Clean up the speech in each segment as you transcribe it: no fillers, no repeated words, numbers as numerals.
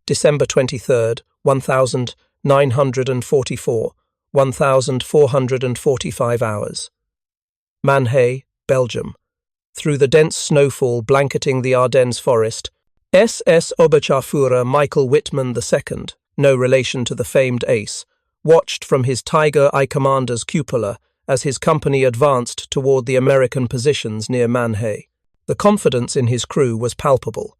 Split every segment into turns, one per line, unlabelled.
December 23, 1944, 1445 hours. Manhay, Belgium. Through the dense snowfall blanketing the Ardennes Forest, SS-Oberscharführer Michael Wittmann II, no relation to the famed ace, watched from his Tiger I commander's cupola as his company advanced toward the American positions near Manhay. The confidence in his crew was palpable.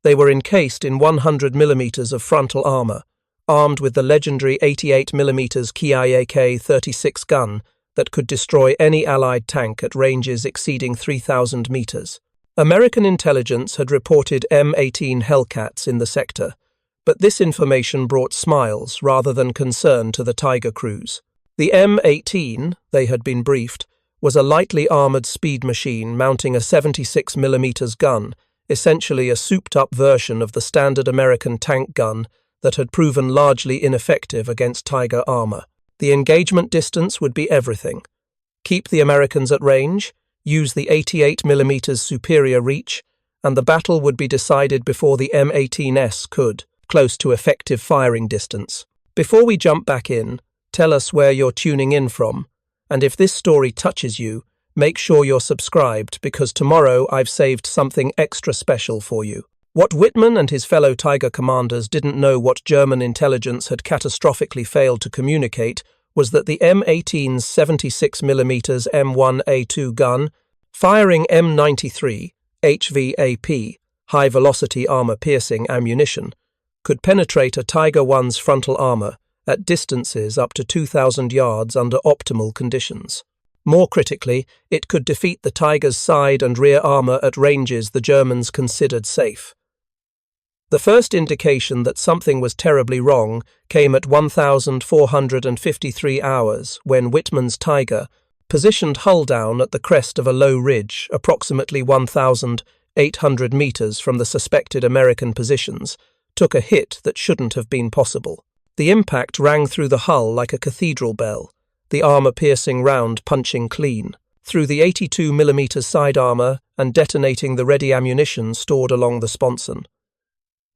They were encased in 100 mm of frontal armor, armed with the legendary 88 mm Ki-36 gun that could destroy any Allied tank at ranges exceeding 3,000 meters. American intelligence had reported M18 Hellcats in the sector, but this information brought smiles rather than concern to the Tiger crews. The M18, they had been briefed, was a lightly armored speed machine mounting a 76 mm gun, essentially a souped-up version of the standard American tank gun that had proven largely ineffective against Tiger armor. The engagement distance would be everything. Keep the Americans at range, use the 88 mm superior reach, and the battle would be decided before the M18S could, close to effective firing distance. Before we jump back in, tell us where you're tuning in from, and if this story touches you, make sure you're subscribed because tomorrow I've saved something extra special for you. What Wittmann and his fellow Tiger commanders didn't know what German intelligence had catastrophically failed to communicate was that the M18's 76 mm M1A2 gun, firing M93 HVAP, high-velocity armor-piercing ammunition, could penetrate a Tiger I's frontal armor at distances up to 2,000 yards under optimal conditions. More critically, it could defeat the Tiger's side and rear armor at ranges the Germans considered safe. The first indication that something was terribly wrong came at 1,453 hours when Wittmann's Tiger, positioned hull down at the crest of a low ridge approximately 1,800 meters from the suspected American positions, took a hit that shouldn't have been possible. The impact rang through the hull like a cathedral bell, the armor-piercing round punching clean through the 82 mm side armor and detonating the ready ammunition stored along the sponson.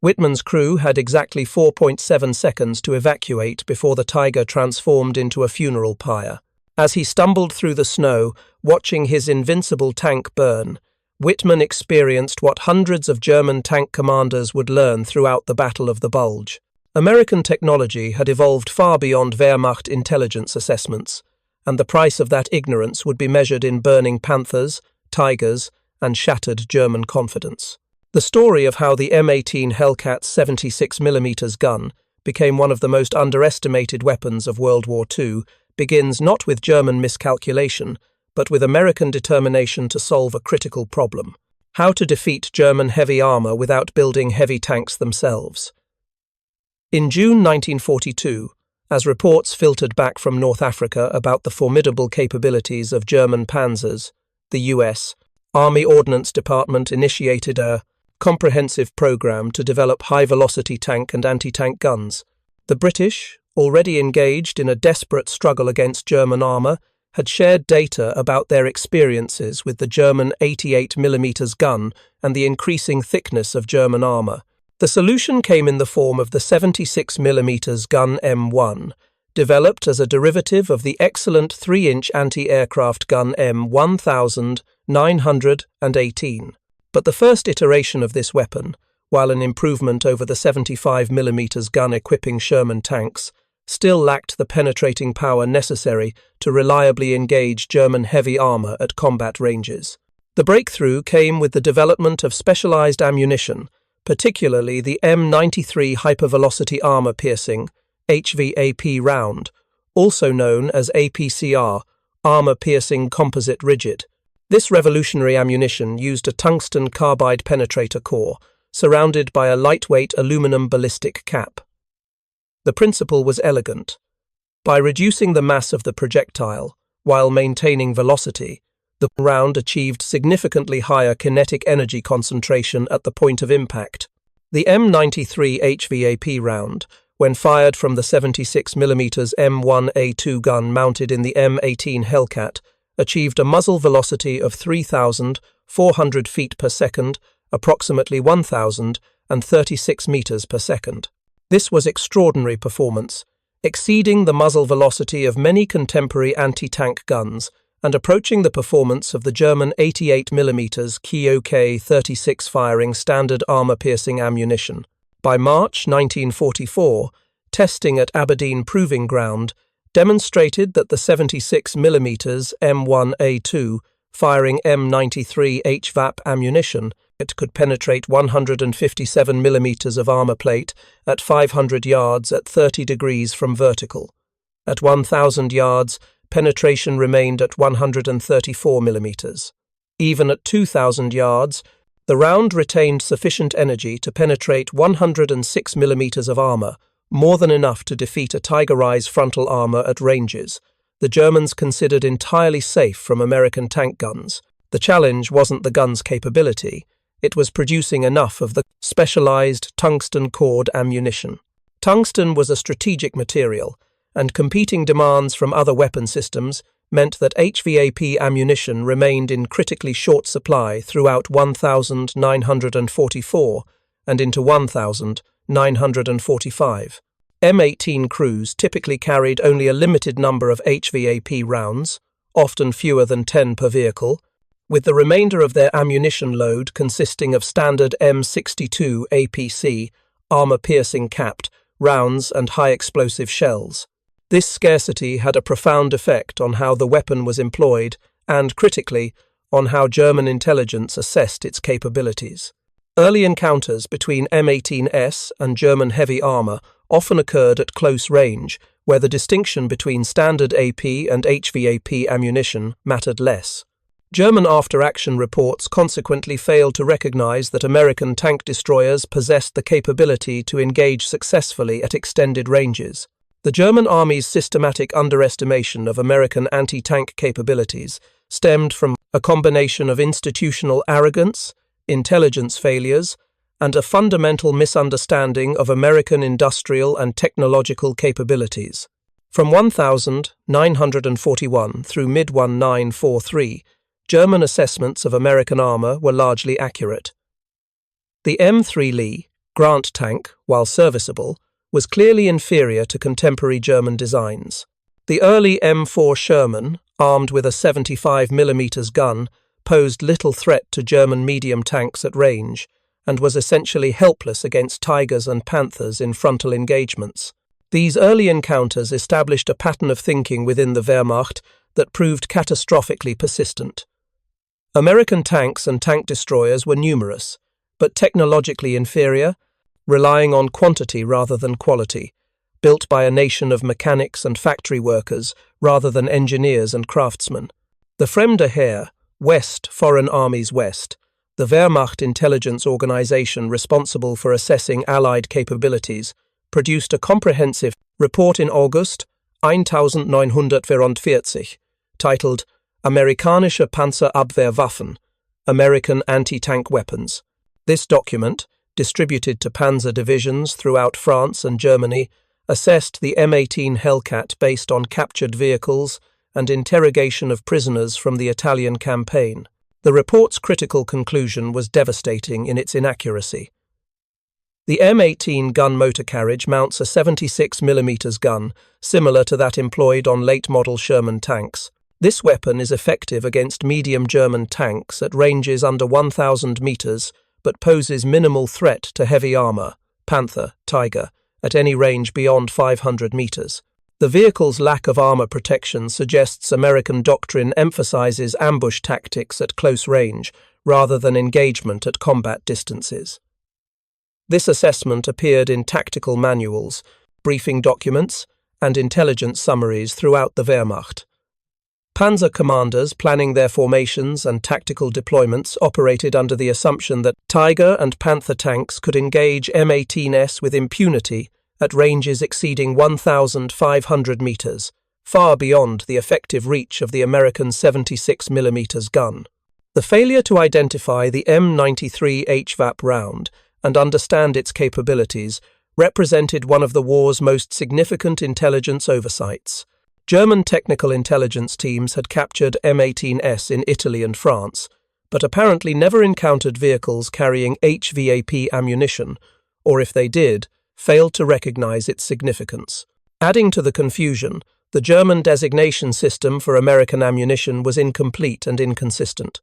Wittmann's crew had exactly 4.7 seconds to evacuate before the Tiger transformed into a funeral pyre. As he stumbled through the snow, watching his invincible tank burn, Wittmann experienced what hundreds of German tank commanders would learn throughout the Battle of the Bulge. American technology had evolved far beyond Wehrmacht intelligence assessments, and the price of that ignorance would be measured in burning Panthers, Tigers, and shattered German confidence. The story of how the M18 Hellcat's 76 mm gun became one of the most underestimated weapons of World War II begins not with German miscalculation, but with American determination to solve a critical problem: how to defeat German heavy armor without building heavy tanks themselves. In June 1942, as reports filtered back from North Africa about the formidable capabilities of German panzers, the U.S. Army Ordnance Department initiated a comprehensive program to develop high-velocity tank and anti-tank guns. The British, already engaged in a desperate struggle against German armor, had shared data about their experiences with the German 88 mm gun and the increasing thickness of German armor. The solution came in the form of the 76 mm gun M1, developed as a derivative of the excellent 3-inch anti-aircraft gun M1918. But the first iteration of this weapon, while an improvement over the 75 mm gun equipping Sherman tanks, still lacked the penetrating power necessary to reliably engage German heavy armor at combat ranges. The breakthrough came with the development of specialized ammunition, particularly the M93 hypervelocity armor-piercing HVAP round, also known as APCR, armor-piercing composite rigid. This revolutionary ammunition used a tungsten carbide penetrator core, surrounded by a lightweight aluminum ballistic cap. The principle was elegant. By reducing the mass of the projectile, while maintaining velocity, the round achieved significantly higher kinetic energy concentration at the point of impact. The M93 HVAP round, when fired from the 76 mm M1A2 gun mounted in the M18 Hellcat, achieved a muzzle velocity of 3,400 feet per second, approximately 1,000, and 36 meters per second. This was extraordinary performance, exceeding the muzzle velocity of many contemporary anti-tank guns and approaching the performance of the German 88mm Kok 36 firing standard armor-piercing ammunition. By March 1944, testing at Aberdeen Proving Ground demonstrated that the 76mm M1A2 firing M93 HVAP ammunition could penetrate 157mm of armor plate at 500 yards at 30 degrees from vertical. At 1,000 yards, penetration remained at 134mm. Even at 2,000 yards, the round retained sufficient energy to penetrate 106mm of armor, more than enough to defeat a Tiger Eye's frontal armor at ranges the Germans considered entirely safe from American tank guns. The challenge wasn't the gun's capability, it was producing enough of the specialized tungsten cord ammunition. Tungsten was a strategic material, and competing demands from other weapon systems meant that HVAP ammunition remained in critically short supply throughout 1944 and into 1945. M18 crews typically carried only a limited number of HVAP rounds, often fewer than 10 per vehicle, with the remainder of their ammunition load consisting of standard M62 APC, armor-piercing capped, rounds and high-explosive shells. This scarcity had a profound effect on how the weapon was employed and, critically, on how German intelligence assessed its capabilities. Early encounters between M18s and German heavy armor often occurred at close range, where the distinction between standard AP and HVAP ammunition mattered less. German after-action reports consequently failed to recognize that American tank destroyers possessed the capability to engage successfully at extended ranges. The German Army's systematic underestimation of American anti-tank capabilities stemmed from a combination of institutional arrogance, intelligence failures, and a fundamental misunderstanding of American industrial and technological capabilities. From 1941 through mid-1943, German assessments of American armor were largely accurate. The M3 Lee, Grant tank, while serviceable, was clearly inferior to contemporary German designs. The early M4 Sherman, armed with a 75mm gun, posed little threat to German medium tanks at range, and was essentially helpless against Tigers and Panthers in frontal engagements. These early encounters established a pattern of thinking within the Wehrmacht that proved catastrophically persistent. American tanks and tank destroyers were numerous, but technologically inferior, relying on quantity rather than quality, built by a nation of mechanics and factory workers rather than engineers and craftsmen. The Fremde Heer, West Foreign Armies West, the Wehrmacht intelligence organization responsible for assessing Allied capabilities, produced a comprehensive report in August 1944, titled Amerikanische Panzerabwehrwaffen, American Anti-Tank Weapons. This document, distributed to panzer divisions throughout France and Germany, assessed the M18 Hellcat based on captured vehicles and interrogation of prisoners from the Italian campaign. The report's critical conclusion was devastating in its inaccuracy. The M18 gun motor carriage mounts a 76mm gun, similar to that employed on late-model Sherman tanks. This weapon is effective against medium German tanks at ranges under 1,000 meters, but poses minimal threat to heavy armor, Panther, Tiger, at any range beyond 500 meters. The vehicle's lack of armor protection suggests American doctrine emphasizes ambush tactics at close range rather than engagement at combat distances. This assessment appeared in tactical manuals, briefing documents, and intelligence summaries throughout the Wehrmacht. Panzer commanders planning their formations and tactical deployments operated under the assumption that Tiger and Panther tanks could engage M18s with impunity at ranges exceeding 1,500 meters, far beyond the effective reach of the American 76mm gun. The failure to identify the M93 HVAP round and understand its capabilities represented one of the war's most significant intelligence oversights. German technical intelligence teams had captured M18s in Italy and France, but apparently never encountered vehicles carrying HVAP ammunition, or if they did, failed to recognize its significance. Adding to the confusion, the German designation system for American ammunition was incomplete and inconsistent.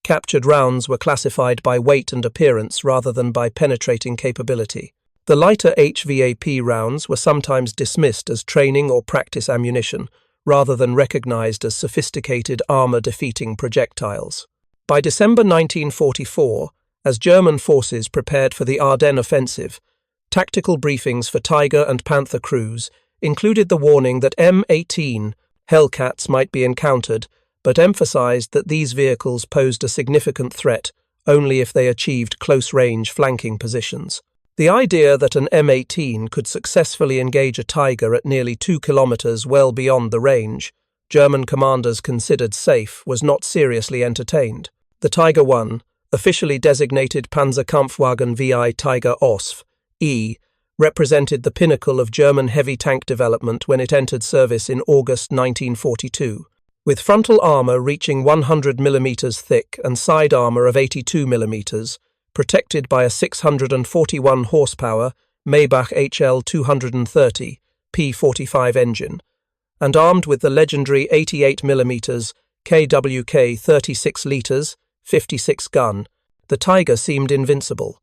Captured rounds were classified by weight and appearance rather than by penetrating capability. The lighter HVAP rounds were sometimes dismissed as training or practice ammunition, rather than recognized as sophisticated armor-defeating projectiles. By December 1944, as German forces prepared for the Ardennes offensive, tactical briefings for Tiger and Panther crews included the warning that M18 Hellcats might be encountered, but emphasized that these vehicles posed a significant threat only if they achieved close-range flanking positions. The idea that an M18 could successfully engage a Tiger at nearly 2 kilometers well beyond the range German commanders considered safe was not seriously entertained. The Tiger I, officially designated Panzerkampfwagen VI Tiger OSF, E, represented the pinnacle of German heavy tank development when it entered service in August 1942. With frontal armor reaching 100 mm thick and side armor of 82 mm, protected by a 641 horsepower Maybach HL 230 P45 engine, and armed with the legendary 88 mm KWK 36 litres 56 gun, the Tiger seemed invincible.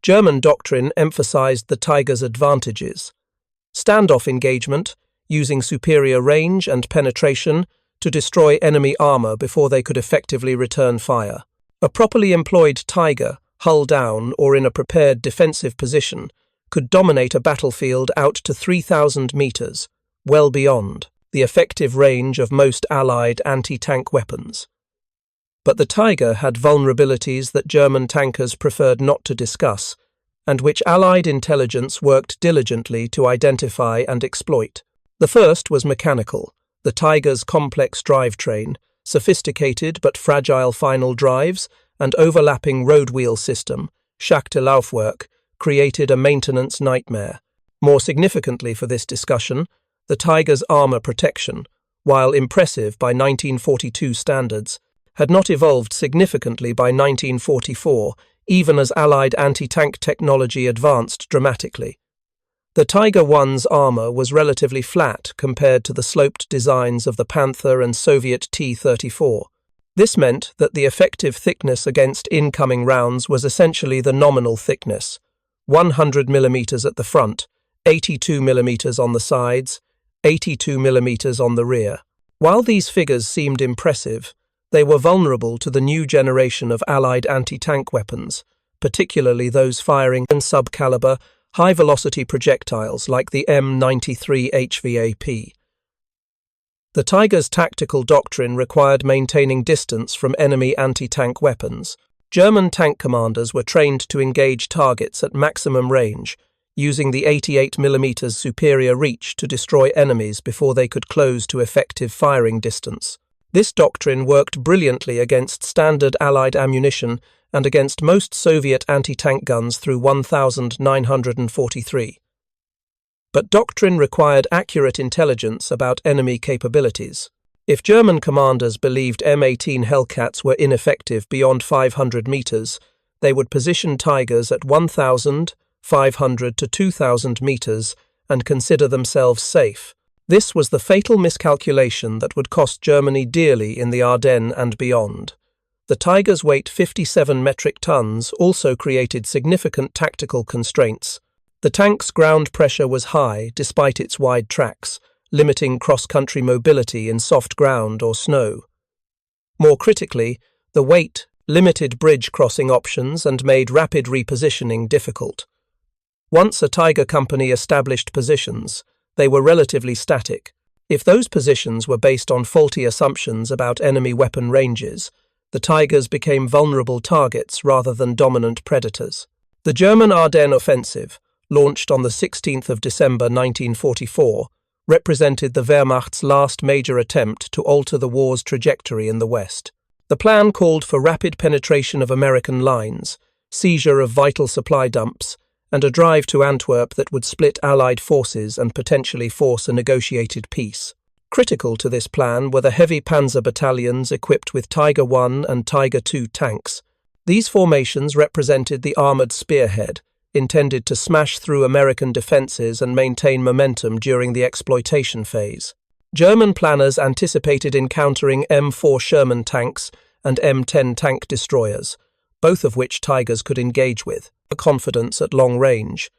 German doctrine emphasized the Tiger's advantages: standoff engagement, using superior range and penetration to destroy enemy armor before they could effectively return fire. A properly employed Tiger, hull down or in a prepared defensive position, could dominate a battlefield out to 3,000 meters, well beyond the effective range of most Allied anti-tank weapons. But the Tiger had vulnerabilities that German tankers preferred not to discuss, and which Allied intelligence worked diligently to identify and exploit. The first was mechanical. The Tiger's complex drivetrain, sophisticated but fragile final drives, and overlapping road wheel system, Schachte-Laufwerk, created a maintenance nightmare. More significantly for this discussion, the Tiger's armor protection, while impressive by 1942 standards, had not evolved significantly by 1944, even as Allied anti-tank technology advanced dramatically. The Tiger I's armor was relatively flat compared to the sloped designs of the Panther and Soviet T-34. This meant that the effective thickness against incoming rounds was essentially the nominal thickness: 100 mm at the front, 82 mm on the sides, 82 mm on the rear. While these figures seemed impressive, they were vulnerable to the new generation of Allied anti-tank weapons, particularly those firing in sub-caliber, high-velocity projectiles like the M93 HVAP. The Tiger's tactical doctrine required maintaining distance from enemy anti-tank weapons. German tank commanders were trained to engage targets at maximum range, using the 88 mm superior reach to destroy enemies before they could close to effective firing distance. This doctrine worked brilliantly against standard Allied ammunition and against most Soviet anti-tank guns through 1943. But doctrine required accurate intelligence about enemy capabilities. If German commanders believed M18 Hellcats were ineffective beyond 500 meters, they would position Tigers at 1,500 to 2,000 meters and consider themselves safe. This was the fatal miscalculation that would cost Germany dearly in the Ardennes and beyond. The Tiger's weight 57 metric tons also created significant tactical constraints. The tank's ground pressure was high despite its wide tracks, limiting cross-country mobility in soft ground or snow. More critically, the weight limited bridge crossing options and made rapid repositioning difficult. Once a Tiger company established positions, they were relatively static. If those positions were based on faulty assumptions about enemy weapon ranges, the Tigers became vulnerable targets rather than dominant predators. The German Ardennes offensive, launched on the 16th of December 1944, represented the Wehrmacht's last major attempt to alter the war's trajectory in the West. The plan called for rapid penetration of American lines, seizure of vital supply dumps, and a drive to Antwerp that would split Allied forces and potentially force a negotiated peace. Critical to this plan were the heavy panzer battalions equipped with Tiger I and Tiger II tanks. These formations represented the armoured spearhead, intended to smash through American defences and maintain momentum during the exploitation phase. German planners anticipated encountering M4 Sherman tanks and M10 tank destroyers, both of which Tigers could engage with confidence at long range.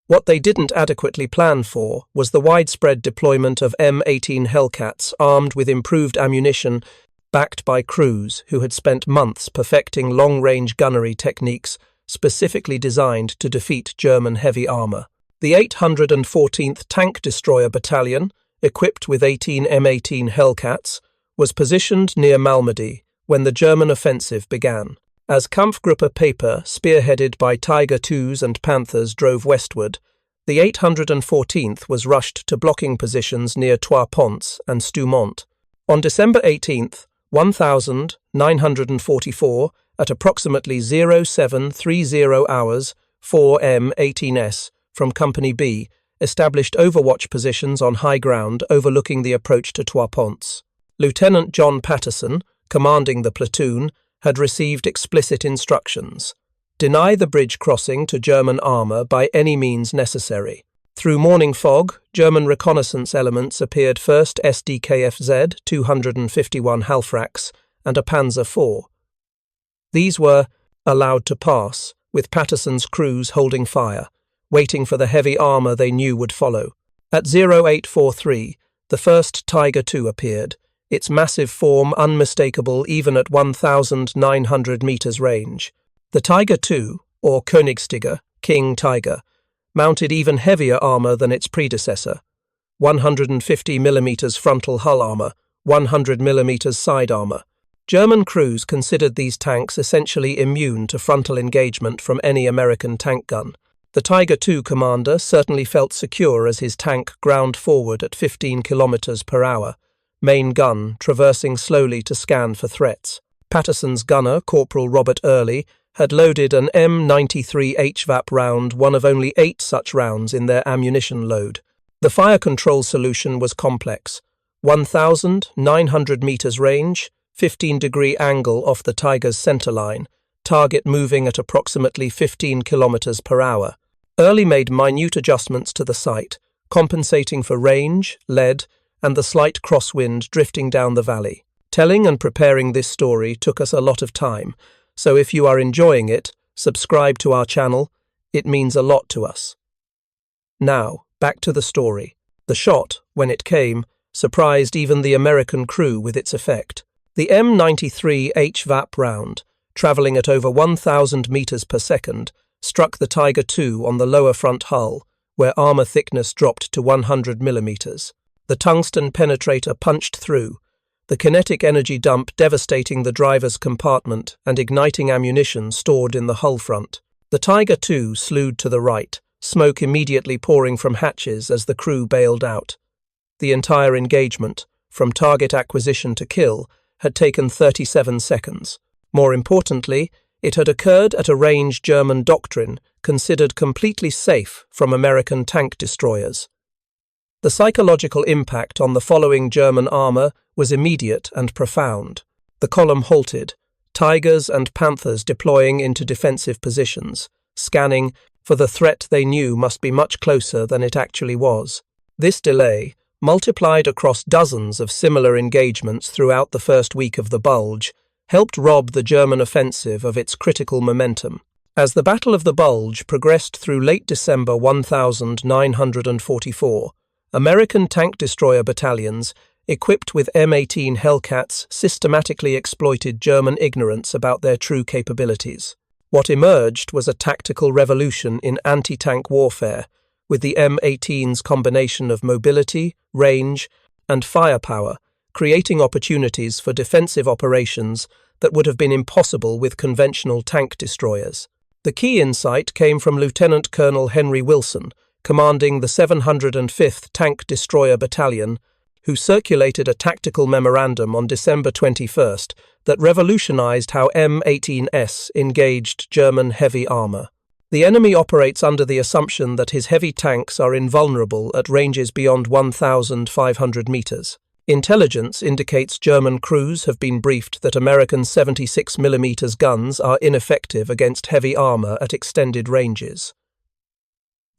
What they didn't adequately plan for was the widespread deployment of M18 Hellcats armed with improved ammunition, backed by crews who had spent months perfecting long-range gunnery techniques specifically designed to defeat German heavy armour. The 814th Tank Destroyer Battalion, equipped with 18 M18 Hellcats, was positioned near Malmedy when the German offensive began. As Kampfgruppe Paper, spearheaded by Tiger IIs and Panthers, drove westward, the 814th was rushed to blocking positions near Trois Ponts and Stoumont. On December 18th, 1944, at approximately 0730 hours, 4 M18s from Company B established overwatch positions on high ground overlooking the approach to Trois Ponts. Lieutenant John Patterson, commanding the platoon, had received explicit instructions: deny the bridge crossing to German armour by any means necessary. Through morning fog, German reconnaissance elements appeared: 1st SDKFZ 251 Halfracks and a Panzer IV. These were allowed to pass, with Patterson's crews holding fire, waiting for the heavy armour they knew would follow. At 0843, the first Tiger II appeared, its massive form unmistakable even at 1,900 metres range. The Tiger II, or Königstiger, King Tiger, mounted even heavier armour than its predecessor: 150mm frontal hull armour, 100mm side armour. German crews considered these tanks essentially immune to frontal engagement from any American tank gun. The Tiger II commander certainly felt secure as his tank ground forward at 15 km per hour, main gun traversing slowly to scan for threats. Patterson's gunner, Corporal Robert Early, had loaded an M93 HVAP round, one of only 8 such rounds in their ammunition load. The fire control solution was complex: 1,900 metres range, 15-degree angle off the Tiger's centerline, target moving at approximately 15 km per hour. Early made minute adjustments to the sight, compensating for range, lead, and the slight crosswind drifting down the valley. Telling and preparing this story took us a lot of time, so if you are enjoying it, subscribe to our channel. It means a lot to us. Now, back to the story. The shot, when it came, surprised even the American crew with its effect. The M93 HVAP round, travelling at over 1,000 metres per second, struck the Tiger II on the lower front hull, where armour thickness dropped to 100mm. The tungsten penetrator punched through, the kinetic energy dump devastating the driver's compartment and igniting ammunition stored in the hull front. The Tiger II slewed to the right, smoke immediately pouring from hatches as the crew bailed out. The entire engagement, from target acquisition to kill, had taken 37 seconds. More importantly, it had occurred at a range German doctrine considered completely safe from American tank destroyers. The psychological impact on the following German armour was immediate and profound. The column halted, Tigers and Panthers deploying into defensive positions, scanning for the threat they knew must be much closer than it actually was. This delay, multiplied across dozens of similar engagements throughout the first week of the Bulge, helped rob the German offensive of its critical momentum. As the Battle of the Bulge progressed through late December 1944, American tank destroyer battalions, equipped with M18 Hellcats, systematically exploited German ignorance about their true capabilities. What emerged was a tactical revolution in anti-tank warfare, with the M18's combination of mobility, range, and firepower, creating opportunities for defensive operations that would have been impossible with conventional tank destroyers. The key insight came from Lieutenant Colonel Henry Wilson, commanding the 705th Tank Destroyer Battalion, who circulated a tactical memorandum on December 21st that revolutionized how M18s engaged German heavy armor. The enemy operates under the assumption that his heavy tanks are invulnerable at ranges beyond 1,500 meters. Intelligence indicates German crews have been briefed that American 76mm guns are ineffective against heavy armor at extended ranges.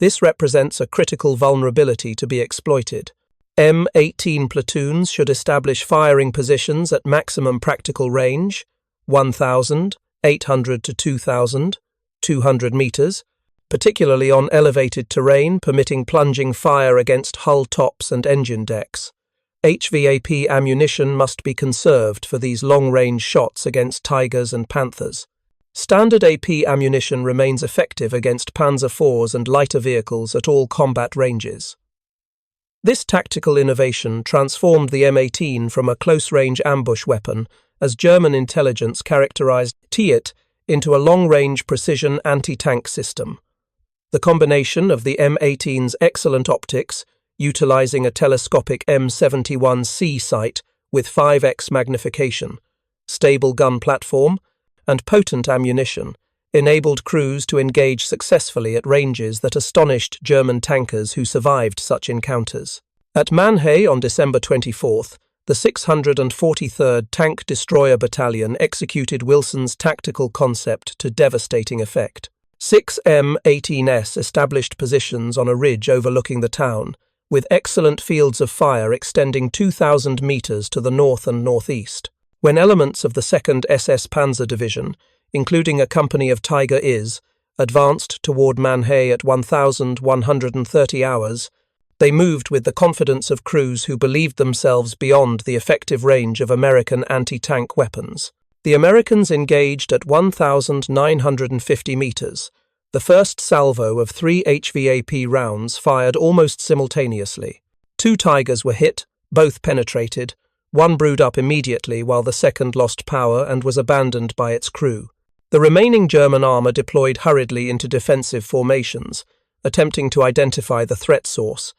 This represents a critical vulnerability to be exploited. M18 platoons should establish firing positions at maximum practical range, 1,800 to 2,200 meters, particularly on elevated terrain permitting plunging fire against hull tops and engine decks. HVAP ammunition must be conserved for these long-range shots against Tigers and Panthers. Standard AP ammunition remains effective against Panzer IVs and lighter vehicles at all combat ranges. This tactical innovation transformed the M18 from a close-range ambush weapon, as German intelligence characterized it, into a long-range precision anti-tank system. The combination of the M18's excellent optics, utilizing a telescopic M71C sight with 5x magnification, stable gun platform, and potent ammunition, enabled crews to engage successfully at ranges that astonished German tankers who survived such encounters. At Manhay on December 24th, the 643rd Tank Destroyer Battalion executed Wilson's tactical concept to devastating effect. 6 M18s established positions on a ridge overlooking the town, with excellent fields of fire extending 2,000 meters to the north and northeast. When elements of the 2nd SS Panzer Division, including a company of Tiger Is, advanced toward Manhay at 1,130 hours, they moved with the confidence of crews who believed themselves beyond the effective range of American anti-tank weapons. The Americans engaged at 1,950 meters. The first salvo of 3 HVAP rounds fired almost simultaneously. 2 Tigers were hit, both penetrated. One brewed up immediately while the second lost power and was abandoned by its crew. The remaining German armor deployed hurriedly into defensive formations, attempting to identify the threat source,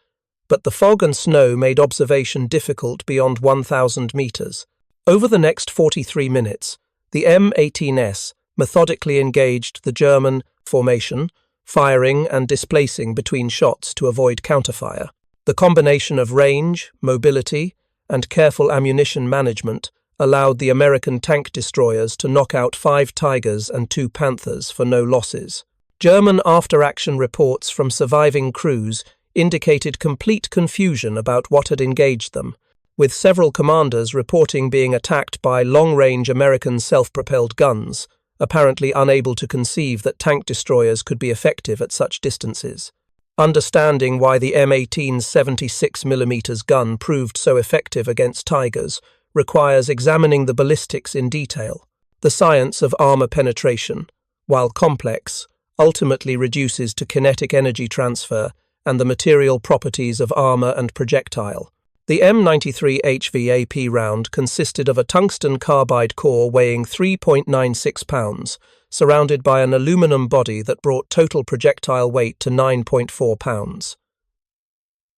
but the fog and snow made observation difficult beyond 1,000 meters. Over the next 43 minutes, the M18s methodically engaged the German formation, firing and displacing between shots to avoid counterfire. The combination of range, mobility, and careful ammunition management allowed the American tank destroyers to knock out 5 Tigers and 2 Panthers for no losses. German after-action reports from surviving crews indicated complete confusion about what had engaged them, with several commanders reporting being attacked by long-range American self-propelled guns, apparently unable to conceive that tank destroyers could be effective at such distances. Understanding why the M18's 76mm gun proved so effective against Tigers requires examining the ballistics in detail. The science of armor penetration, while complex, ultimately reduces to kinetic energy transfer and the material properties of armor and projectile. The M93 HVAP round consisted of a tungsten carbide core weighing 3.96 pounds, surrounded by an aluminum body that brought total projectile weight to 9.4 pounds.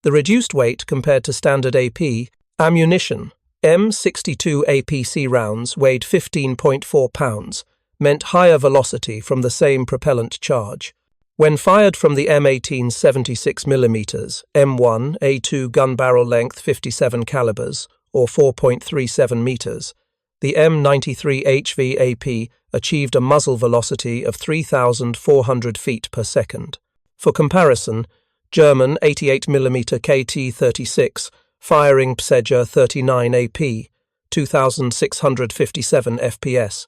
The reduced weight compared to standard AP ammunition, M62 APC rounds weighed 15.4 pounds, meant higher velocity from the same propellant charge. When fired from the M18 76mm, M1, A2 gun barrel length 57 calibers, or 4.37 meters, the M93 HVAP achieved a muzzle velocity of 3,400 feet per second. For comparison, German 88mm KT-36 firing Psega 39 AP, 2,657 FPS.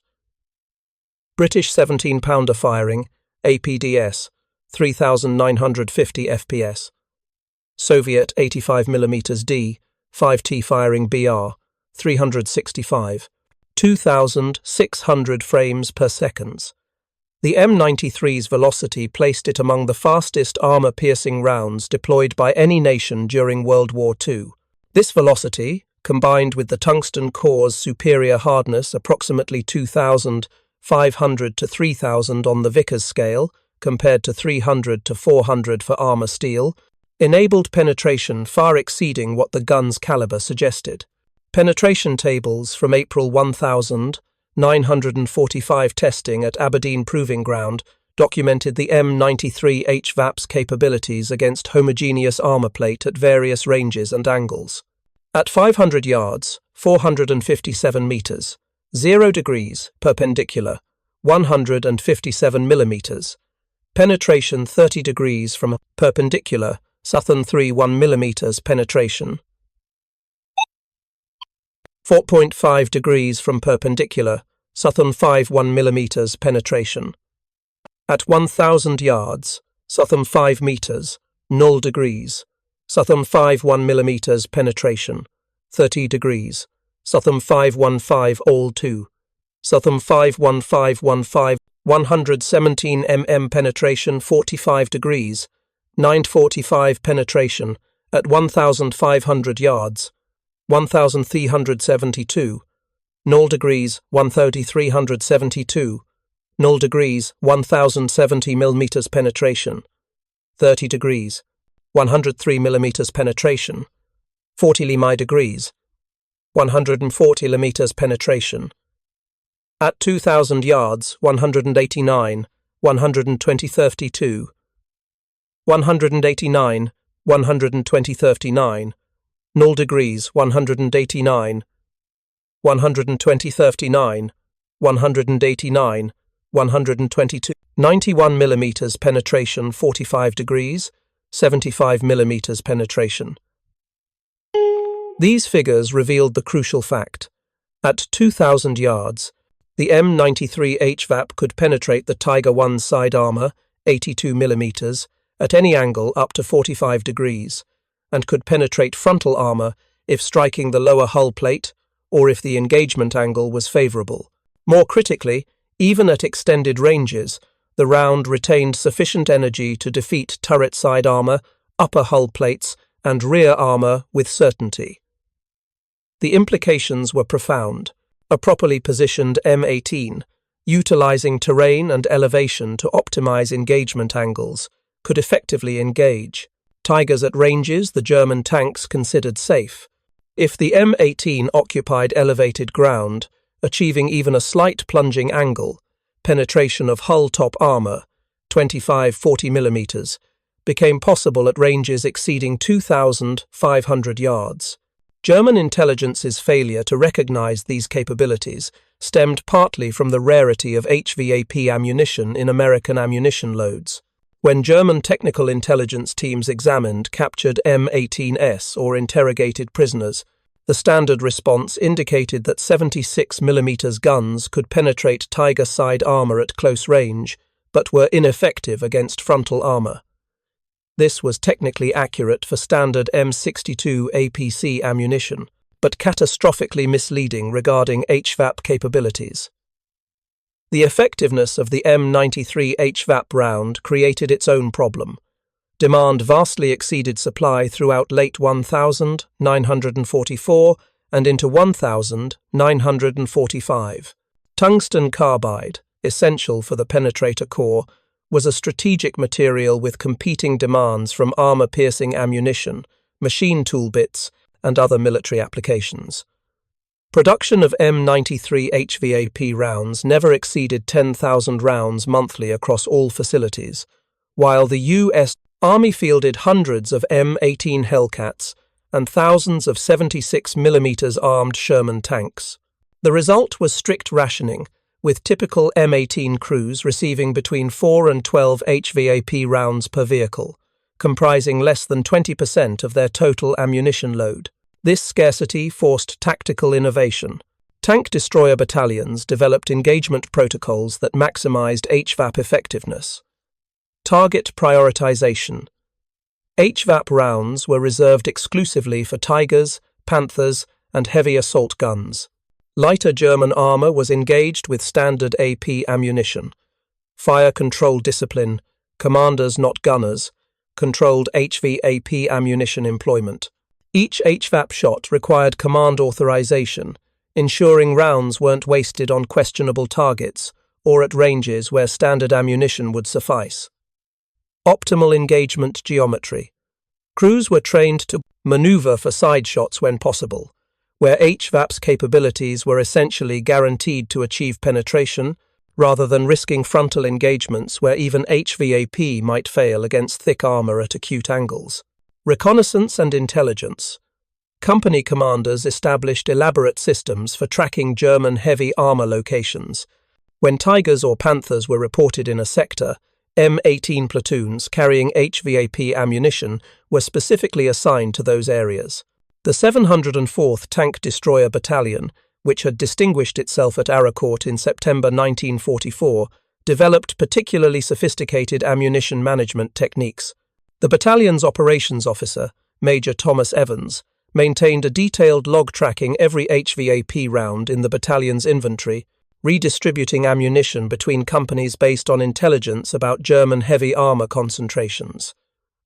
British 17-pounder firing, APDS, 3,950 FPS. Soviet 85mm D, 5T firing BR, 365, 2,600 frames per second. The M93's velocity placed it among the fastest armor-piercing rounds deployed by any nation during World War II. This velocity, combined with the tungsten core's superior hardness, approximately 2,500 to 3,000 on the Vickers scale, compared to 300 to 400 for armor steel, enabled penetration far exceeding what the gun's caliber suggested. Penetration tables from April 1945 testing at Aberdeen Proving Ground documented the M93 HVAP's capabilities against homogeneous armor plate at various ranges and angles. At 500 yards, 457 meters, 0 degrees, perpendicular, 157 millimeters, penetration 30 degrees from perpendicular, southern 3.1 millimeters penetration, 4.5 degrees from perpendicular, southern 5.1 millimeters penetration. At 1,000 yards, southern 5 meters, 0 degrees, southern 5.1 millimeters penetration, 30 degrees, southern 515 all 2, southern 51515, 117 mm penetration, 45 degrees, 945 penetration, at 1,500 yards, 1,372, 0 degrees, 1,372, 0 degrees, 1,070 millimeters penetration, 30 degrees, 103 millimeters penetration, 40 limi degrees, 140 millimeters penetration. At 2,000 yards, 189, 120 32, 189, 120 39, 0 degrees, 189, 120 39, 189, 122, 91 millimeters penetration, 45 degrees, 75 millimeters penetration. These figures revealed the crucial fact. At 2,000 yards, the M93 HVAP could penetrate the Tiger I side armor, 82 millimeters, at any angle up to 45 degrees, and could penetrate frontal armor if striking the lower hull plate or if the engagement angle was favorable. More critically, even at extended ranges, the round retained sufficient energy to defeat turret side armor, upper hull plates, and rear armor with certainty. The implications were profound. A properly positioned M18, utilizing terrain and elevation to optimize engagement angles, could effectively engage Tigers at ranges the German tanks considered safe. If the M18 occupied elevated ground, achieving even a slight plunging angle, penetration of hull top armor, 25-40 mm, became possible at ranges exceeding 2,500 yards. German intelligence's failure to recognize these capabilities stemmed partly from the rarity of HVAP ammunition in American ammunition loads. When German technical intelligence teams examined captured M18s or interrogated prisoners, the standard response indicated that 76 mm guns could penetrate Tiger side armor at close range, but were ineffective against frontal armor. This was technically accurate for standard M62 APC ammunition, but catastrophically misleading regarding HVAP capabilities. The effectiveness of the M93 HVAP round created its own problem. Demand vastly exceeded supply throughout late 1944 and into 1945. Tungsten carbide, essential for the penetrator core, was a strategic material with competing demands from armor-piercing ammunition, machine tool bits, and other military applications. Production of M93 HVAP rounds never exceeded 10,000 rounds monthly across all facilities, while the U.S. Army fielded hundreds of M18 Hellcats and thousands of 76 mm armed Sherman tanks. The result was strict rationing, with typical M18 crews receiving between 4 and 12 HVAP rounds per vehicle, comprising less than 20% of their total ammunition load. This scarcity forced tactical innovation. Tank destroyer battalions developed engagement protocols that maximized HVAP effectiveness. Target prioritization. HVAP rounds were reserved exclusively for Tigers, Panthers, and heavy assault guns. Lighter German armor was engaged with standard AP ammunition. Fire control discipline, commanders not gunners, controlled HVAP ammunition employment. Each HVAP shot required command authorization, ensuring rounds weren't wasted on questionable targets or at ranges where standard ammunition would suffice. Optimal engagement geometry. Crews were trained to maneuver for side shots when possible, where HVAP's capabilities were essentially guaranteed to achieve penetration, rather than risking frontal engagements where even HVAP might fail against thick armor at acute angles. Reconnaissance and intelligence. Company commanders established elaborate systems for tracking German heavy armor locations. When Tigers or Panthers were reported in a sector, M18 platoons carrying HVAP ammunition were specifically assigned to those areas. The 704th Tank Destroyer Battalion, which had distinguished itself at Aracourt in September 1944, developed particularly sophisticated ammunition management techniques. The battalion's operations officer, Major Thomas Evans, maintained a detailed log tracking every HVAP round in the battalion's inventory, redistributing ammunition between companies based on intelligence about German heavy armor concentrations.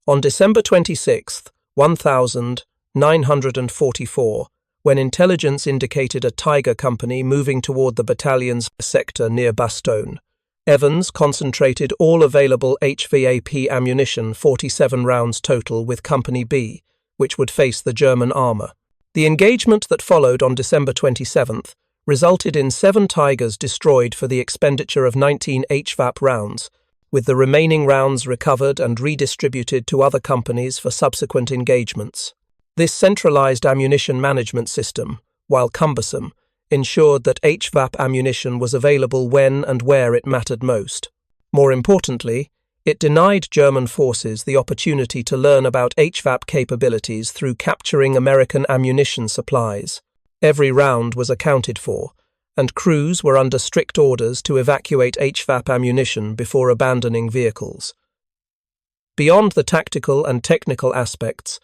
On December 26, 1944, when intelligence indicated a Tiger company moving toward the battalion's sector near Bastogne, Evans concentrated all available HVAP ammunition, 47 rounds total, with Company B, which would face the German armor. The engagement that followed on December 27th resulted in 7 Tigers destroyed for the expenditure of 19 HVAP rounds, with the remaining rounds recovered and redistributed to other companies for subsequent engagements. This centralized ammunition management system, while cumbersome, ensured that HVAP ammunition was available when and where it mattered most. More importantly, it denied German forces the opportunity to learn about HVAP capabilities through capturing American ammunition supplies. Every round was accounted for, and crews were under strict orders to evacuate HVAP ammunition before abandoning vehicles. Beyond the tactical and technical aspects,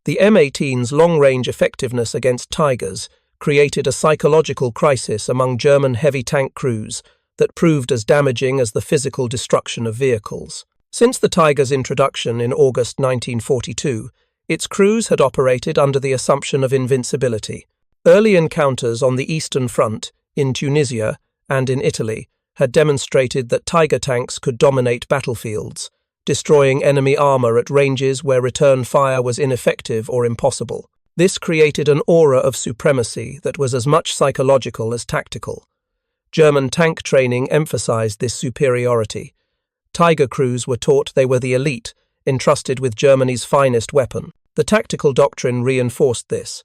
the M18's long-range effectiveness against Tigers created a psychological crisis among German heavy tank crews that proved as damaging as the physical destruction of vehicles. Since the Tiger's introduction in August 1942, its crews had operated under the assumption of invincibility. Early encounters on the Eastern Front, in Tunisia and in Italy, had demonstrated that Tiger tanks could dominate battlefields, destroying enemy armor at ranges where return fire was ineffective or impossible. This created an aura of supremacy that was as much psychological as tactical. German tank training emphasized this superiority. Tiger crews were taught they were the elite, entrusted with Germany's finest weapon. The tactical doctrine reinforced this.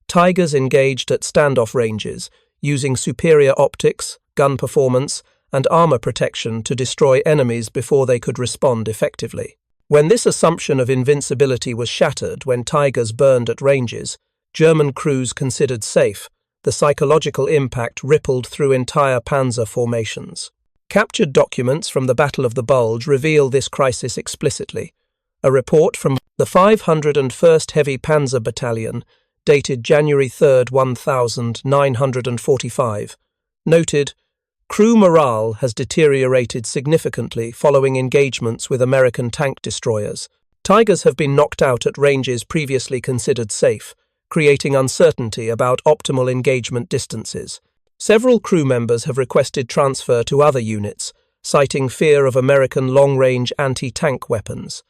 Tigers engaged at standoff ranges, using superior optics, gun performance, and armor protection to destroy enemies before they could respond effectively. When this assumption of invincibility was shattered when Tigers burned at ranges, German crews considered safe, the psychological impact rippled through entire panzer formations. Captured documents from the Battle of the Bulge reveal this crisis explicitly. A report from the 501st Heavy Panzer Battalion, dated January 3, 1945, noted, "Crew morale has deteriorated significantly following engagements with American tank destroyers. Tigers have been knocked out at ranges previously considered safe, creating uncertainty about optimal engagement distances. Several crew members have requested transfer to other units, citing fear of American long-range anti-tank weapons."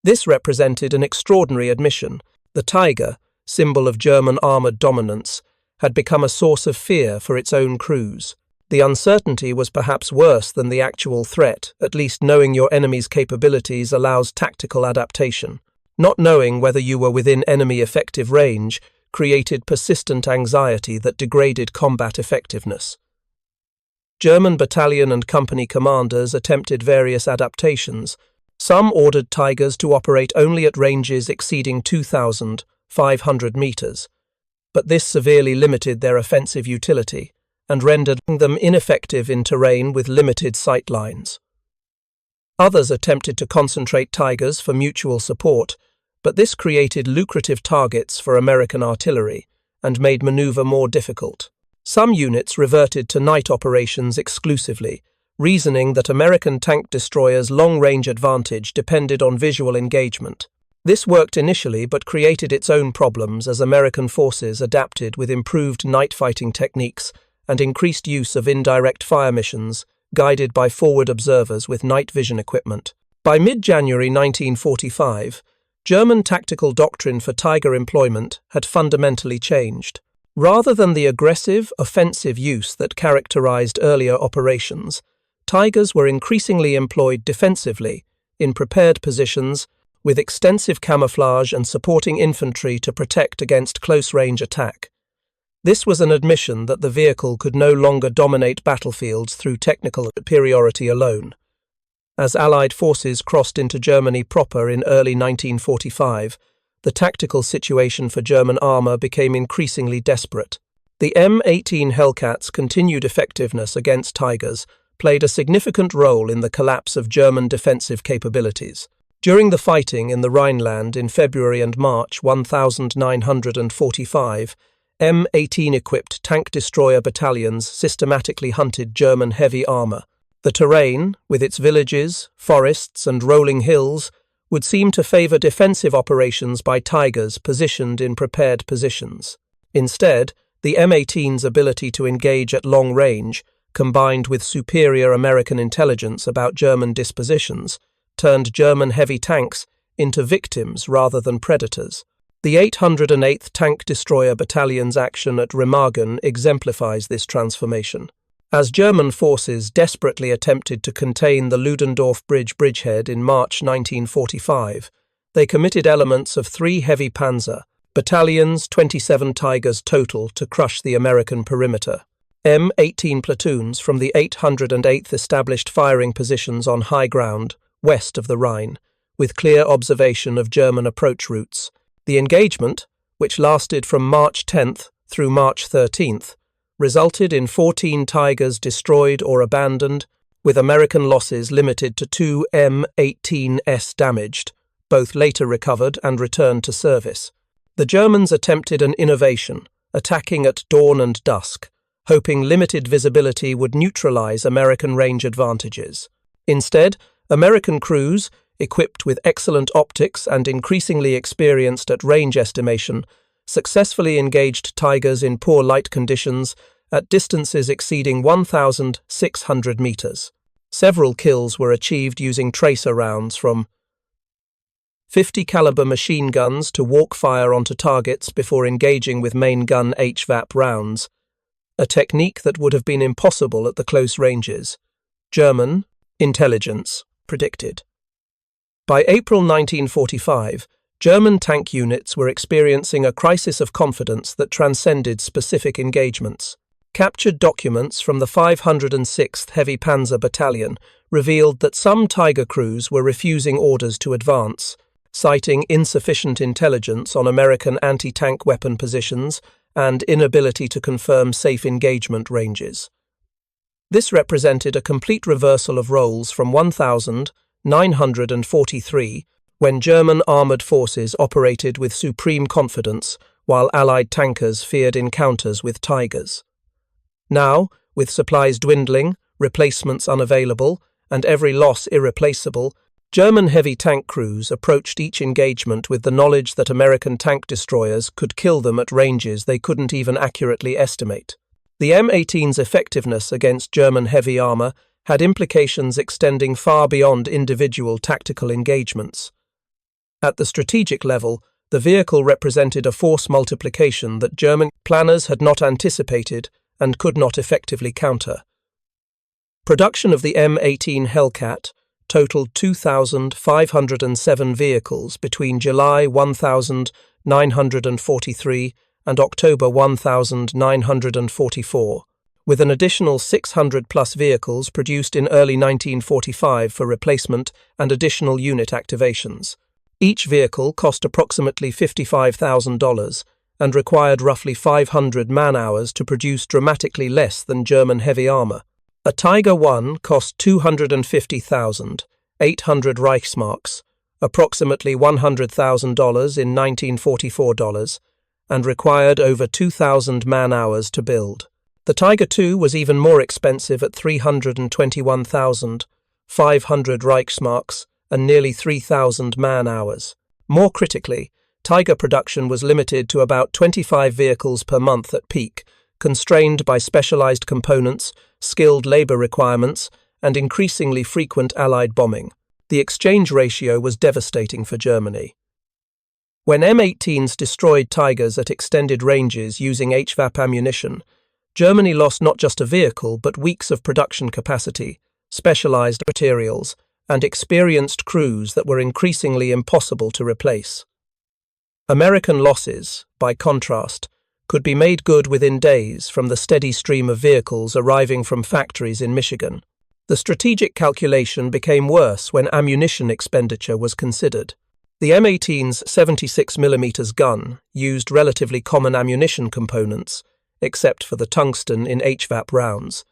This represented an extraordinary admission. The Tiger, symbol of German armoured dominance, had become a source of fear for its own crews. The uncertainty was perhaps worse than the actual threat. At least knowing your enemy's capabilities allows tactical adaptation. Not knowing whether you were within enemy effective range created persistent anxiety that degraded combat effectiveness. German battalion and company commanders attempted various adaptations. Some ordered Tigers to operate only at ranges exceeding 2,500 meters, but this severely limited their offensive utility and rendered them ineffective in terrain with limited sight lines. Others attempted to concentrate Tigers for mutual support, but this created lucrative targets for American artillery and made maneuver more difficult. Some units reverted to night operations exclusively, reasoning that American tank destroyers' long-range advantage depended on visual engagement. This worked initially but created its own problems as American forces adapted with improved night fighting techniques and increased use of indirect fire missions guided by forward observers with night vision equipment. By mid-January 1945, German tactical doctrine for Tiger employment had fundamentally changed. Rather than the aggressive, offensive use that characterized earlier operations, Tigers were increasingly employed defensively, in prepared positions, with extensive camouflage and supporting infantry to protect against close-range attack. This was an admission that the vehicle could no longer dominate battlefields through technical superiority alone. As Allied forces crossed into Germany proper in early 1945, the tactical situation for German armour became increasingly desperate. The M18 Hellcats' continued effectiveness against Tigers played a significant role in the collapse of German defensive capabilities. During the fighting in the Rhineland in February and March 1945, M18-equipped tank destroyer battalions systematically hunted German heavy armour. The terrain, with its villages, forests and rolling hills, would seem to favour defensive operations by Tigers positioned in prepared positions. Instead, the M18's ability to engage at long range, combined with superior American intelligence about German dispositions, turned German heavy tanks into victims rather than predators. The 808th Tank Destroyer Battalion's action at Remagen exemplifies this transformation. As German forces desperately attempted to contain the Ludendorff Bridge bridgehead in March 1945, they committed elements of 3 heavy panzer battalions, 27 Tigers total, to crush the American perimeter. M18 platoons from the 808th established firing positions on high ground west of the Rhine, with clear observation of German approach routes. The engagement, which lasted from March 10th through March 13th, resulted in 14 Tigers destroyed or abandoned, with American losses limited to 2 M18s damaged, both later recovered and returned to service. The Germans attempted an innovation, attacking at dawn and dusk, hoping limited visibility would neutralize American range advantages. Instead, American crews, equipped with excellent optics and increasingly experienced at range estimation, successfully engaged Tigers in poor light conditions at distances exceeding 1,600 meters. Several kills were achieved using tracer rounds from 50 caliber machine guns to walk fire onto targets before engaging with main gun HVAP rounds, a technique that would have been impossible at the close ranges. German intelligence predicted. By April 1945, German tank units were experiencing a crisis of confidence that transcended specific engagements. Captured documents from the 506th Heavy Panzer Battalion revealed that some Tiger crews were refusing orders to advance, citing insufficient intelligence on American anti-tank weapon positions and inability to confirm safe engagement ranges. This represented a complete reversal of roles from 1943, when German armoured forces operated with supreme confidence, while Allied tankers feared encounters with Tigers. Now, with supplies dwindling, replacements unavailable, and every loss irreplaceable, German heavy tank crews approached each engagement with the knowledge that American tank destroyers could kill them at ranges they couldn't even accurately estimate. The M18's effectiveness against German heavy armour had implications extending far beyond individual tactical engagements. At the strategic level, the vehicle represented a force multiplication that German planners had not anticipated and could not effectively counter. Production of the M18 Hellcat totaled 2,507 vehicles between July 1943 and October 1944, with an additional 600-plus vehicles produced in early 1945 for replacement and additional unit activations. Each vehicle cost approximately $55,000 and required roughly 500 man-hours to produce dramatically less than German heavy armour. A Tiger I cost 250,800 Reichsmarks, approximately $100,000 in 1944 dollars, and required over 2,000 man-hours to build. The Tiger II was even more expensive at 321,500 Reichsmarks and nearly 3,000 man-hours. More critically, Tiger production was limited to about 25 vehicles per month at peak, constrained by specialized components, skilled labor requirements, and increasingly frequent Allied bombing. The exchange ratio was devastating for Germany. When M18s destroyed Tigers at extended ranges using HVAP ammunition, Germany lost not just a vehicle but weeks of production capacity, specialized materials, and experienced crews that were increasingly impossible to replace. American losses, by contrast, could be made good within days from the steady stream of vehicles arriving from factories in Michigan. The strategic calculation became worse when ammunition expenditure was considered. The M18's 76mm gun used relatively common ammunition components, except for the tungsten in HVAP rounds,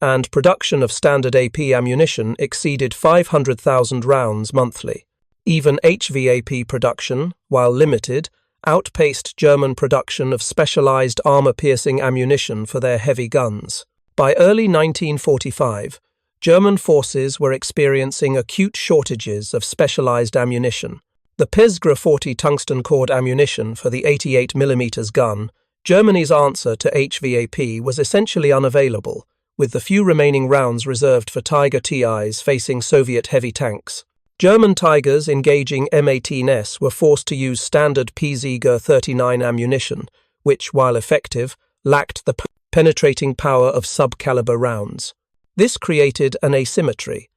and production of standard AP ammunition exceeded 500,000 rounds monthly. Even HVAP production, while limited, outpaced German production of specialized armor-piercing ammunition for their heavy guns. By early 1945, German forces were experiencing acute shortages of specialized ammunition. The Pesgra 40 tungsten cord ammunition for the 88mm gun, Germany's answer to HVAP, was essentially unavailable, with the few remaining rounds reserved for Tiger TIs facing Soviet heavy tanks. German Tigers engaging M18s were forced to use standard PZG 39 ammunition, which, while effective, lacked the penetrating power of sub-caliber rounds. This created an asymmetry.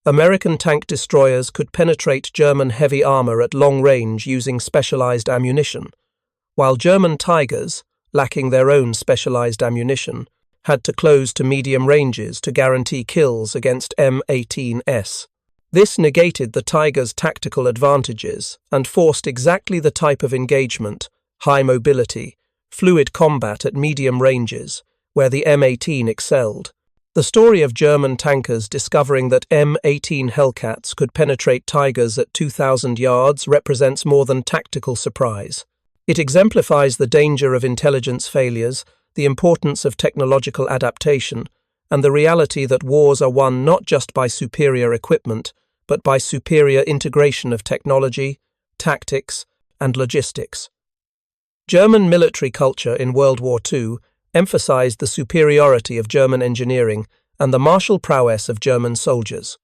American tank destroyers could penetrate German heavy armor at long range using specialized ammunition, while German Tigers, lacking their own specialized ammunition, had to close to medium ranges to guarantee kills against M18s. This negated the Tiger's tactical advantages and forced exactly the type of engagement, high mobility, fluid combat at medium ranges, where the M18 excelled. The story of German tankers discovering that M18 Hellcats could penetrate Tigers at 2,000 yards represents more than tactical surprise. It exemplifies the danger of intelligence failures, the importance of technological adaptation, and the reality that wars are won not just by superior equipment, but by superior integration of technology, tactics, and logistics. German military culture in World War II emphasized the superiority of German engineering and the martial prowess of German soldiers.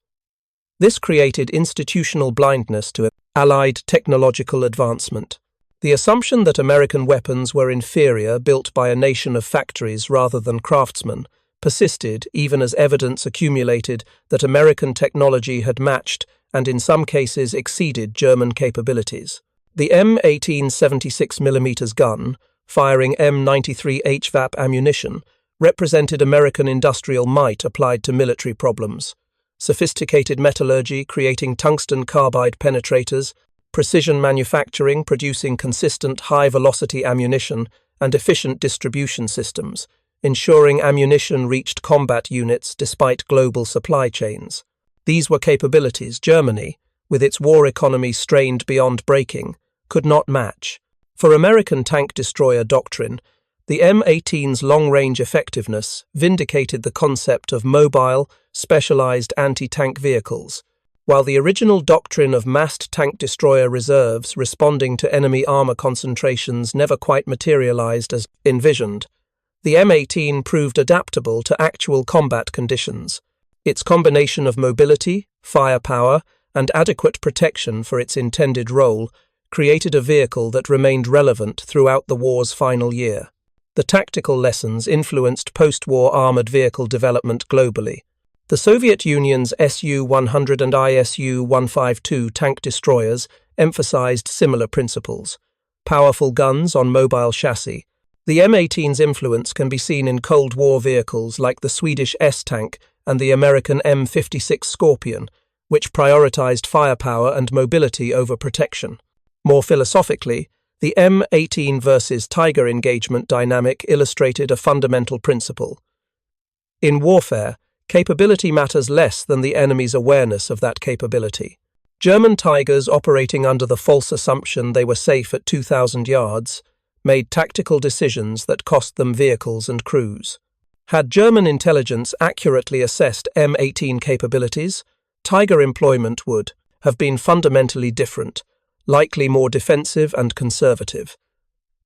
This created institutional blindness to Allied technological advancement. The assumption that American weapons were inferior, built by a nation of factories rather than craftsmen, persisted even as evidence accumulated that American technology had matched and in some cases exceeded German capabilities. The M18 76mm gun, firing M93 HVAP ammunition, represented American industrial might applied to military problems. Sophisticated metallurgy creating tungsten carbide penetrators, precision manufacturing producing consistent high-velocity ammunition, and efficient distribution systems, ensuring ammunition reached combat units despite global supply chains. These were capabilities Germany, with its war economy strained beyond breaking, could not match. For American tank destroyer doctrine, the M18's long-range effectiveness vindicated the concept of mobile, specialized anti-tank vehicles, while the original doctrine of massed tank destroyer reserves responding to enemy armor concentrations never quite materialized as envisioned. The M18 proved adaptable to actual combat conditions. Its combination of mobility, firepower, and adequate protection for its intended role created a vehicle that remained relevant throughout the war's final year. The tactical lessons influenced post-war armored vehicle development globally. The Soviet Union's Su-100 and Isu-152 tank destroyers emphasized similar principles. Powerful guns on mobile chassis. The M18's influence can be seen in Cold War vehicles like the Swedish S-tank and the American M56 Scorpion, which prioritized firepower and mobility over protection. More philosophically, the M18 versus Tiger engagement dynamic illustrated a fundamental principle. In warfare, capability matters less than the enemy's awareness of that capability. German Tigers, operating under the false assumption they were safe at 2,000 yards, made tactical decisions that cost them vehicles and crews. Had German intelligence accurately assessed M18 capabilities, Tiger employment would have been fundamentally different, likely more defensive and conservative.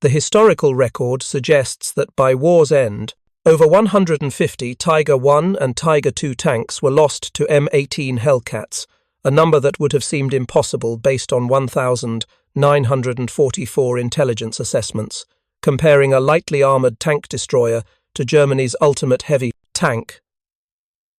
The historical record suggests that by war's end, over 150 Tiger I and Tiger II tanks were lost to M18 Hellcats, a number that would have seemed impossible based on 1,000 944 intelligence assessments, comparing a lightly armoured tank destroyer to Germany's ultimate heavy tank.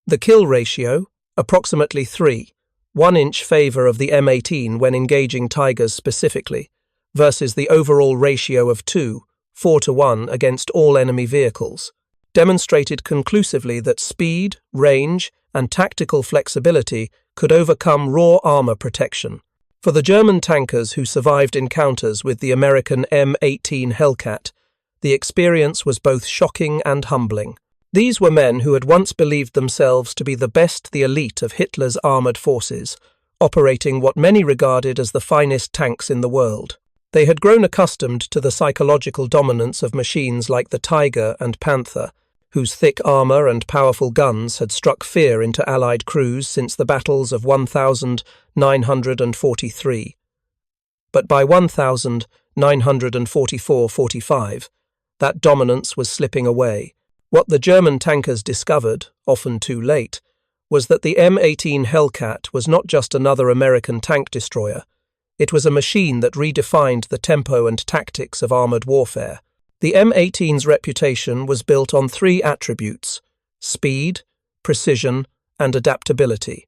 The kill ratio, approximately 3, 1 inch favour of the M18 when engaging Tigers specifically, versus the overall ratio of 2, 4 to 1 against all enemy vehicles, demonstrated conclusively that speed, range, and tactical flexibility could overcome raw armour protection. For the German tankers who survived encounters with the American M18 Hellcat, the experience was both shocking and humbling. These were men who had once believed themselves to be the elite of Hitler's armoured forces, operating what many regarded as the finest tanks in the world. They had grown accustomed to the psychological dominance of machines like the Tiger and Panther, whose thick armour and powerful guns had struck fear into Allied crews since the battles of 1943. But by 1944-45, that dominance was slipping away. What the German tankers discovered, often too late, was that the M18 Hellcat was not just another American tank destroyer. It was a machine that redefined the tempo and tactics of armoured warfare. The M18's reputation was built on 3 attributes: speed, precision, and adaptability.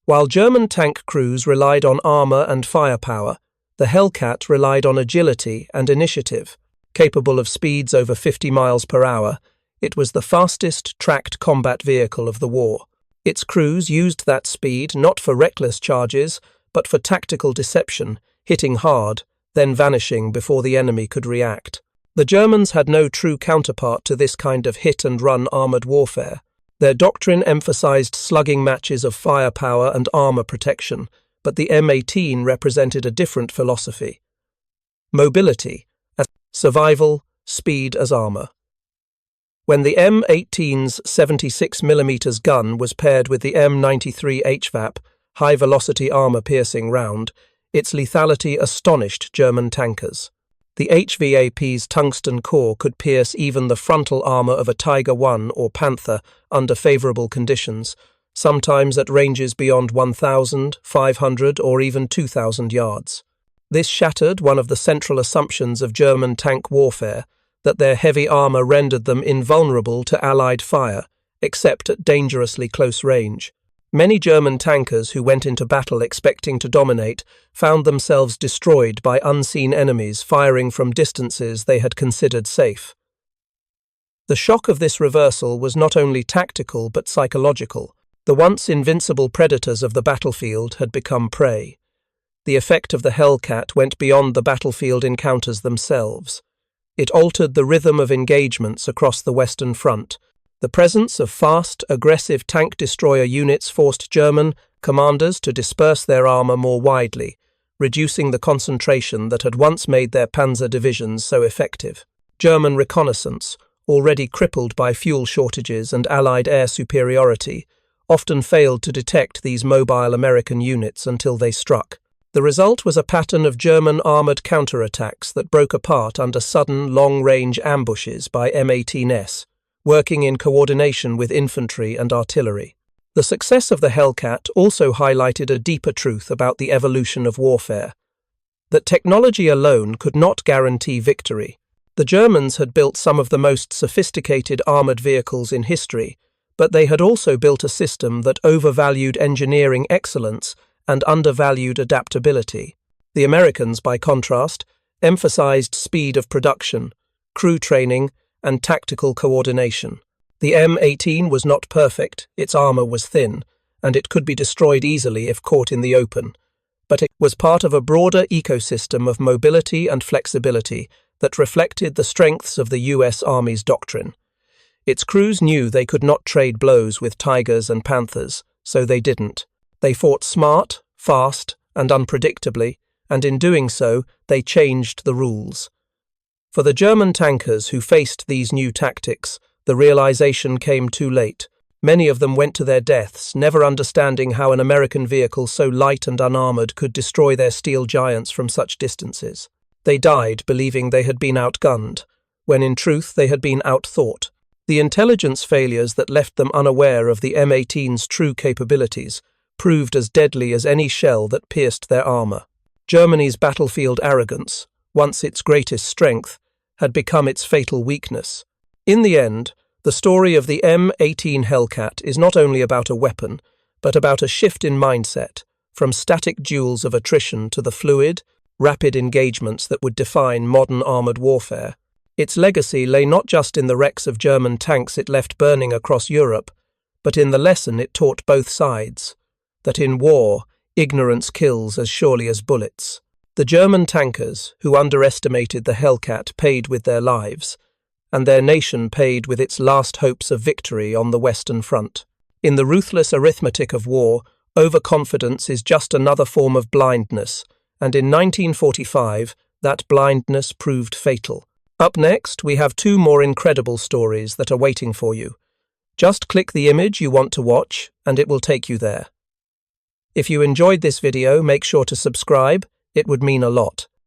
While German tank crews relied on armour and firepower, the Hellcat relied on agility and initiative. Capable of speeds over 50 miles per hour, it was the fastest tracked combat vehicle of the war. Its crews used that speed not for reckless charges, but for tactical deception, hitting hard, then vanishing before the enemy could react. The Germans had no true counterpart to this kind of hit-and-run armoured warfare. Their doctrine emphasized slugging matches of firepower and armour protection, but the M18 represented a different philosophy. Mobility, as survival, speed as armour. When the M18's 76mm gun was paired with the M93 HVAP, high-velocity armour-piercing round, its lethality astonished German tankers. The HVAP's tungsten core could pierce even the frontal armour of a Tiger I or Panther under favourable conditions, sometimes at ranges beyond 1,000, 500 or even 2,000 yards. This shattered one of the central assumptions of German tank warfare, that their heavy armour rendered them invulnerable to Allied fire, except at dangerously close range. Many German tankers who went into battle expecting to dominate found themselves destroyed by unseen enemies firing from distances they had considered safe. The shock of this reversal was not only tactical but psychological. The once invincible predators of the battlefield had become prey. The effect of the Hellcat went beyond the battlefield encounters themselves. It altered the rhythm of engagements across the Western Front. The presence of fast, aggressive tank destroyer units forced German commanders to disperse their armour more widely, reducing the concentration that had once made their panzer divisions so effective. German reconnaissance, already crippled by fuel shortages and Allied air superiority, often failed to detect these mobile American units until they struck. The result was a pattern of German armoured counterattacks that broke apart under sudden, long-range ambushes by M18s, working in coordination with infantry and artillery. The success of the Hellcat also highlighted a deeper truth about the evolution of warfare: that technology alone could not guarantee victory. The Germans had built some of the most sophisticated armoured vehicles in history, but they had also built a system that overvalued engineering excellence and undervalued adaptability. The Americans, by contrast, emphasized speed of production, crew training, and tactical coordination. The M18 was not perfect, its armour was thin, and it could be destroyed easily if caught in the open, but it was part of a broader ecosystem of mobility and flexibility that reflected the strengths of the US Army's doctrine. Its crews knew they could not trade blows with Tigers and Panthers, so they didn't. They fought smart, fast, and unpredictably, and in doing so, they changed the rules. For the German tankers who faced these new tactics, the realization came too late. Many of them went to their deaths, never understanding how an American vehicle so light and unarmored could destroy their steel giants from such distances. They died believing they had been outgunned, when in truth they had been outthought. The intelligence failures that left them unaware of the M18's true capabilities proved as deadly as any shell that pierced their armour. Germany's battlefield arrogance, once its greatest strength, had become its fatal weakness. In the end, the story of the M18 Hellcat is not only about a weapon, but about a shift in mindset, from static duels of attrition to the fluid, rapid engagements that would define modern armoured warfare. Its legacy lay not just in the wrecks of German tanks it left burning across Europe, but in the lesson it taught both sides, that in war, ignorance kills as surely as bullets. The German tankers, who underestimated the Hellcat, paid with their lives, and their nation paid with its last hopes of victory on the Western Front. In the ruthless arithmetic of war, overconfidence is just another form of blindness, and in 1945, that blindness proved fatal. Up next, we have two more incredible stories that are waiting for you. Just click the image you want to watch, and it will take you there. If you enjoyed this video, make sure to subscribe. It would mean a lot.